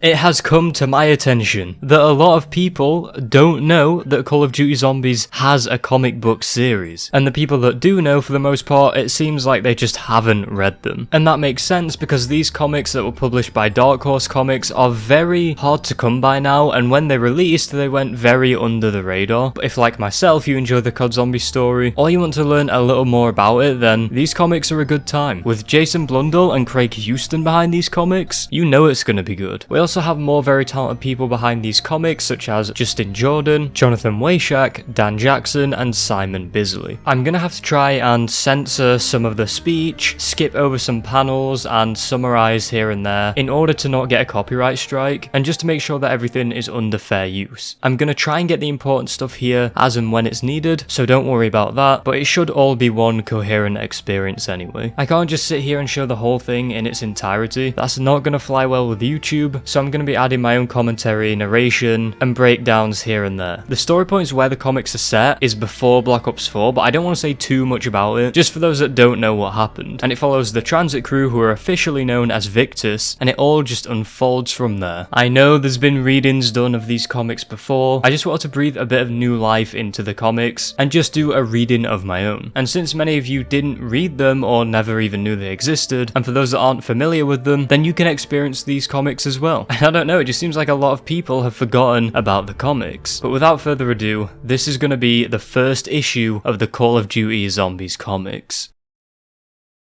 It has come to my attention that a lot of people don't know that Call of Duty Zombies has a comic book series. And the people that do know, for the most part, it seems like they just haven't read them. And that makes sense because these comics that were published by Dark Horse Comics are very hard to come by now, and when they released, they went very under the radar. But if, like myself, you enjoy the COD Zombie story, or you want to learn a little more about it, then these comics are a good time. With Jason Blundell and Craig Houston behind these comics, you know it's gonna be good. We also have more very talented people behind these comics, such as Justin Jordan, Jonathan Wayshak, Dan Jackson, and Simon Bisley. I'm gonna have to try and censor some of the speech, skip over some panels, and summarize here and there in order to not get a copyright strike, and just to make sure that everything is under fair use. I'm gonna try and get the important stuff here as and when it's needed, so don't worry about that, but it should all be one coherent experience anyway. I can't just sit here and show the whole thing in its entirety. That's not gonna fly well with YouTube, so I'm gonna be adding my own commentary, narration, and breakdowns here and there. The story points where the comics are set is before Black Ops 4, but I don't want to say too much about it, just for those that don't know what happened. And it follows the Tranzit crew, who are officially known as Victis, and it all just unfolds from there. I know there's been readings done of these comics before, I just wanted to breathe a bit of new life into the comics, and just do a reading of my own. And since many of you didn't read them, or never even knew they existed, and for those that aren't familiar with them, then you can experience these comics as well. And I don't know, it just seems like a lot of people have forgotten about the comics. But without further ado, this is going to be the first issue of the Call of Duty Zombies comics.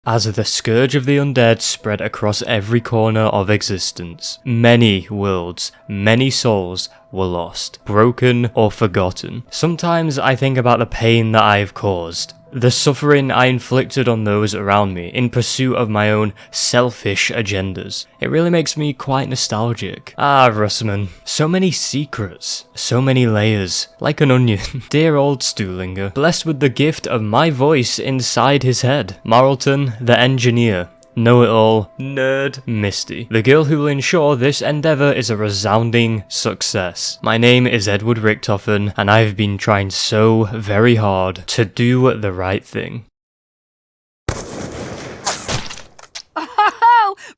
As the scourge of the undead spread across every corner of existence, many worlds, many souls were lost, broken, or forgotten. Sometimes I think about the pain that I have caused, the suffering I inflicted on those around me in pursuit of my own selfish agendas. It really makes me quite nostalgic. Ah, Russman. So many secrets. So many layers. Like an onion. Dear old Stuhlinger. Blessed with the gift of my voice inside his head. Marlton, the engineer. Know-it-all, nerd, Misty, the girl who will ensure this endeavour is a resounding success. My name is Edward Richtofen, and I've been trying so very hard to do the right thing.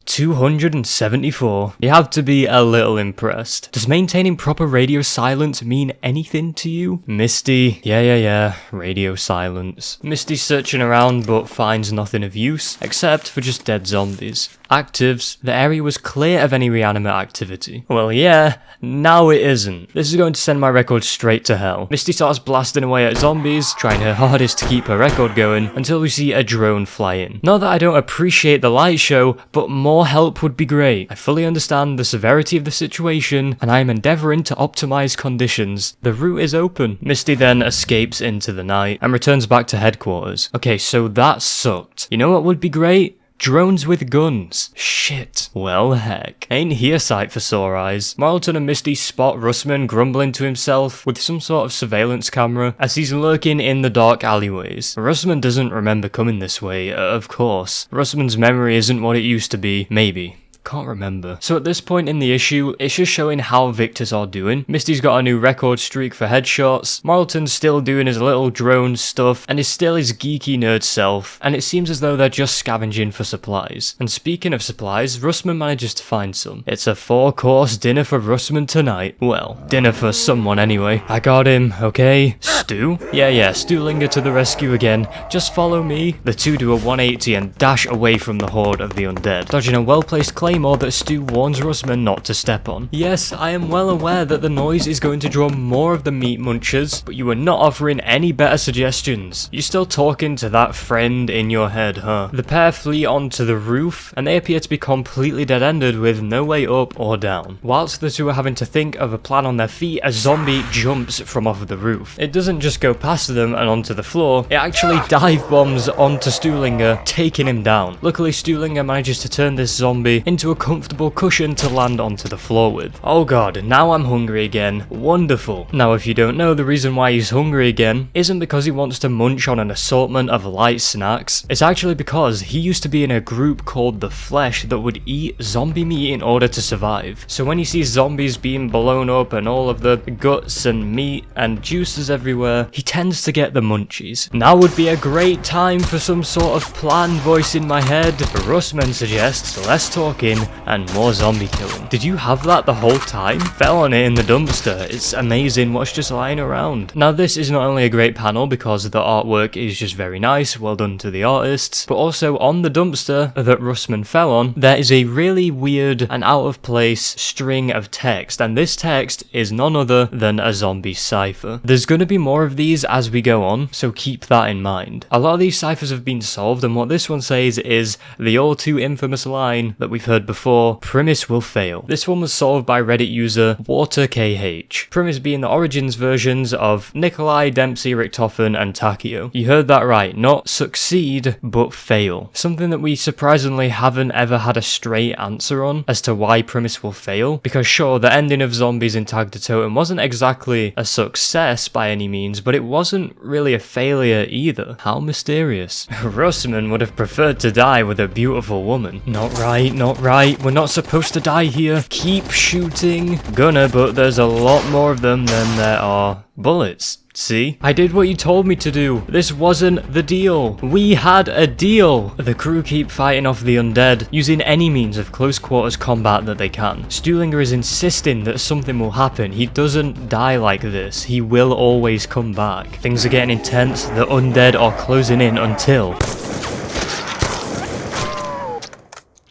274. You have to be a little impressed. Does maintaining proper radio silence mean anything to you? Misty, yeah, radio silence. Misty's searching around but finds nothing of use, except for just dead zombies. Actives, the area was clear of any reanimate activity. Well yeah, now it isn't. This is going to send my record straight to hell. Misty starts blasting away at zombies, trying her hardest to keep her record going, until we see a drone fly in. Not that I don't appreciate the light show, but more help would be great. I fully understand the severity of the situation, and I am endeavouring to optimise conditions. The route is open. Misty then escapes into the night, and returns back to headquarters. Okay, so that sucked. You know what would be great? Drones with guns. Shit. Well, heck. Ain't he a sight for sore eyes? Marlton and Misty spot Russman grumbling to himself with some sort of surveillance camera as he's lurking in the dark alleyways. Russman doesn't remember coming this way, of course. Russman's memory isn't what it used to be. Maybe. Can't remember. So at this point in the issue, it's just showing how Victis are doing. Misty's got a new record streak for headshots, Marlton's still doing his little drone stuff, and is still his geeky nerd self, and it seems as though they're just scavenging for supplies. And speaking of supplies, Russman manages to find some. It's a 4-course dinner for Russman tonight. Well, dinner for someone anyway. I got him, okay? Stu? Yeah, Stuhlinger to the rescue again. Just follow me. The two do a 180 and dash away from the horde of the undead, dodging a well-placed claim that Stu warns Russman not to step on. Yes, I am well aware that the noise is going to draw more of the meat munchers, but you are not offering any better suggestions. You're still talking to that friend in your head, huh? The pair flee onto the roof, and they appear to be completely dead-ended with no way up or down. Whilst the two are having to think of a plan on their feet, a zombie jumps from off of the roof. It doesn't just go past them and onto the floor, it actually dive bombs onto Stuhlinger, taking him down. Luckily, Stuhlinger manages to turn this zombie into a comfortable cushion to land onto the floor with. Oh god, now I'm hungry again. Wonderful. Now if you don't know, the reason why he's hungry again isn't because he wants to munch on an assortment of light snacks. It's actually because he used to be in a group called the Flesh that would eat zombie meat in order to survive. So when he sees zombies being blown up and all of the guts and meat and juices everywhere, he tends to get the munchies. Now would be a great time for some sort of plan voice in my head. Russman suggests less talking dying and more zombie killing. Did you have that the whole time? Fell on it in the dumpster. It's amazing what's just lying around. Now this is not only a great panel because the artwork is just very nice, well done to the artists, but also on the dumpster that Russman fell on, there is a really weird and out of place string of text, and this text is none other than a zombie cipher. There's going to be more of these as we go on, so keep that in mind. A lot of these ciphers have been solved, and what this one says is the all too infamous line that we've heard before, premise will fail. This one was solved by Reddit user WaterKH. Premise being the origins versions of Nikolai, Dempsey, Richtofen, and Takio. You heard that right, not succeed, but fail. Something that we surprisingly haven't ever had a straight answer on as to why premise will fail, because sure, the ending of Zombies in Tag to Totem wasn't exactly a success by any means, but it wasn't really a failure either. How mysterious. Russman would have preferred to die with a beautiful woman. Not right, not right, we're not supposed to die here. Keep shooting. Gonna, but there's a lot more of them than there are bullets. See? I did what you told me to do. This wasn't the deal. We had a deal. The crew keep fighting off the undead, using any means of close quarters combat that they can. Stuhlinger is insisting that something will happen. He doesn't die like this. He will always come back. Things are getting intense. The undead are closing in until...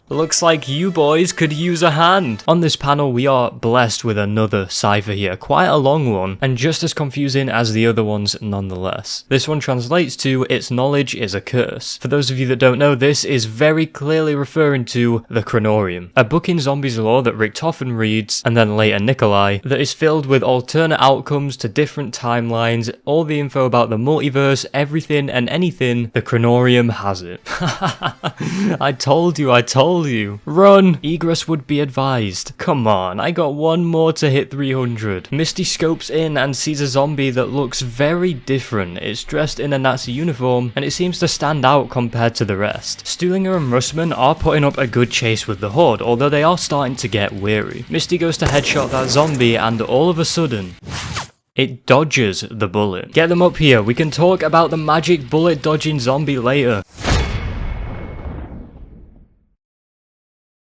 Looks like you boys could use a hand. On this panel, we are blessed with another cipher here, quite a long one, and just as confusing as the other ones nonetheless. This one translates to, its knowledge is a curse. For those of you that don't know, this is very clearly referring to the Chronorium, a book in Zombies lore that Richtofen reads, and then later Nikolai, that is filled with alternate outcomes to different timelines, all the info about the multiverse, everything and anything, the Chronorium has it. I told you. Run! Egress would be advised. Come on, I got one more to hit 300. Misty scopes in and sees a zombie that looks very different. It's dressed in a Nazi uniform, and it seems to stand out compared to the rest. Stuhlinger and Russman are putting up a good chase with the horde, although they are starting to get weary. Misty goes to headshot that zombie, and all of a sudden... it dodges the bullet. Get them up here, we can talk about the magic bullet dodging zombie later.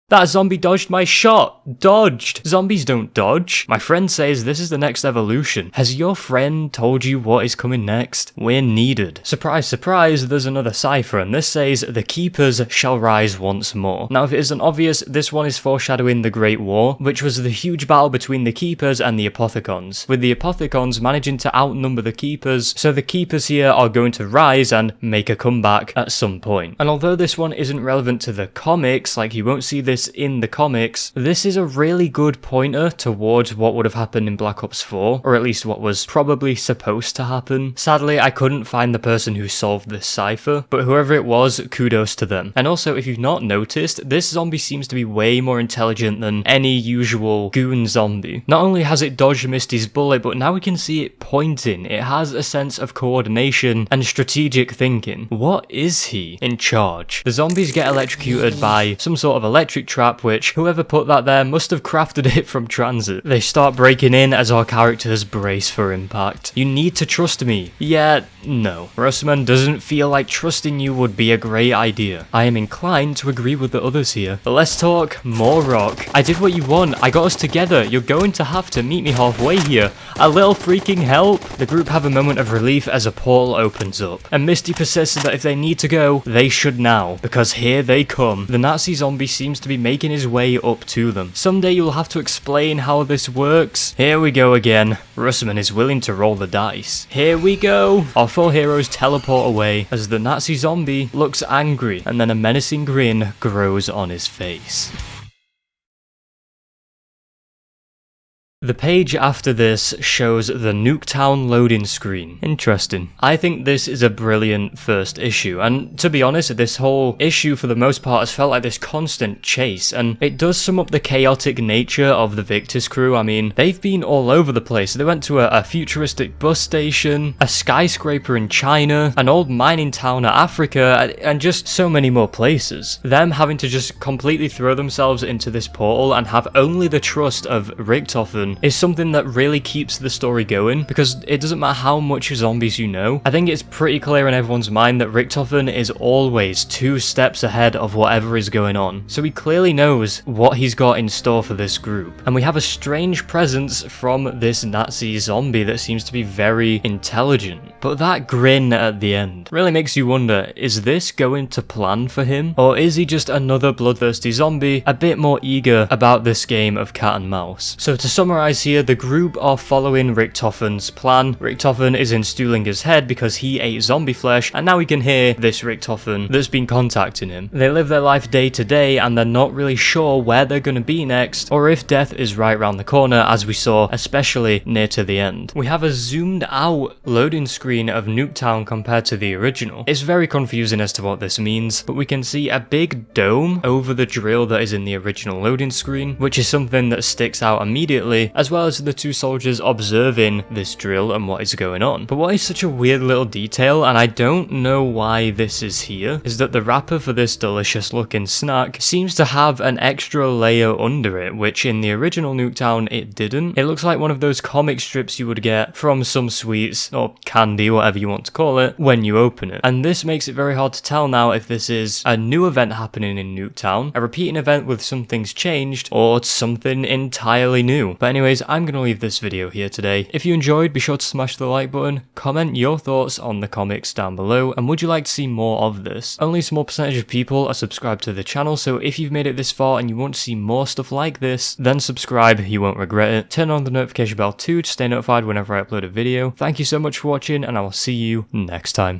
That zombie dodged my shot. Dodged. Zombies don't dodge. My friend says this is the next evolution. Has your friend told you what is coming next? We're needed. Surprise, surprise, there's another cipher, and this says, the keepers shall rise once more. Now, if it isn't obvious, this one is foreshadowing the Great War, which was the huge battle between the keepers and the apothecons, with the apothecons managing to outnumber the keepers, so the keepers here are going to rise and make a comeback at some point. And although this one isn't relevant to the comics, like you won't see this in the comics, this is a really good pointer towards what would have happened in Black Ops 4, or at least what was probably supposed to happen. Sadly, I couldn't find the person who solved this cipher, but whoever it was, kudos to them. And also, if you've not noticed, this zombie seems to be way more intelligent than any usual goon zombie. Not only has it dodged Misty's bullet, but now we can see it pointing. It has a sense of coordination and strategic thinking. What is he in charge? The zombies get electrocuted by some sort of electric trap, which whoever put that there must have crafted it from Tranzit. They start breaking in as our characters brace for impact. You need to trust me. Yeah, no. Russman doesn't feel like trusting you would be a great idea. I am inclined to agree with the others here. But let's talk more rock. I did what you want. I got us together. You're going to have to meet me halfway here. A little freaking help. The group have a moment of relief as a portal opens up, and Misty persists that if they need to go, they should now, because here they come. The Nazi zombie seems to be making his way up to them. Someday you'll have to explain how this works. Here we go again. Russman is willing to roll the dice. Here we go. Our four heroes teleport away as the Nazi zombie looks angry, and then a menacing grin grows on his face. The page after this shows the Nuketown loading screen. Interesting. I think this is a brilliant first issue, and to be honest, this whole issue for the most part has felt like this constant chase, and it does sum up the chaotic nature of the Victis crew. I mean, they've been all over the place. They went to a futuristic bus station, a skyscraper in China, an old mining town in Africa, and just so many more places. Them having to just completely throw themselves into this portal and have only the trust of Richtofen Richtofen is something that really keeps the story going, because it doesn't matter how much zombies you know, I think it's pretty clear in everyone's mind that Richtofen is always 2 steps ahead of whatever is going on. So he clearly knows what he's got in store for this group. And we have a strange presence from this Nazi zombie that seems to be very intelligent. But that grin at the end really makes you wonder, is this going to plan for him? Or is he just another bloodthirsty zombie, a bit more eager about this game of cat and mouse? So to summarize here, the group are following Richtofen's plan. Richtofen is in Stuhlinger's head because he ate zombie flesh, and now we can hear this Richtofen that's been contacting him. They live their life day to day, and they're not really sure where they're going to be next, or if death is right around the corner, as we saw, especially near to the end. We have a zoomed out loading screen of Nuketown compared to the original. It's very confusing as to what this means, but we can see a big dome over the drill that is in the original loading screen, which is something that sticks out immediately, as well as the 2 soldiers observing this drill and what is going on. But what is such a weird little detail, and I don't know why this is here, is that the wrapper for this delicious looking snack seems to have an extra layer under it, which in the original Nuketown it didn't. It looks like one of those comic strips you would get from some sweets or candy, whatever you want to call it, when you open it. And this makes it very hard to tell now if this is a new event happening in Nuketown, a repeating event with some things changed, or something entirely new. But anyways, I'm going to leave this video here today. If you enjoyed, be sure to smash the like button, comment your thoughts on the comics down below, and would you like to see more of this? Only a small percentage of people are subscribed to the channel, so if you've made it this far and you want to see more stuff like this, then subscribe, you won't regret it. Turn on the notification bell too to stay notified whenever I upload a video. Thank you so much for watching, and I will see you next time.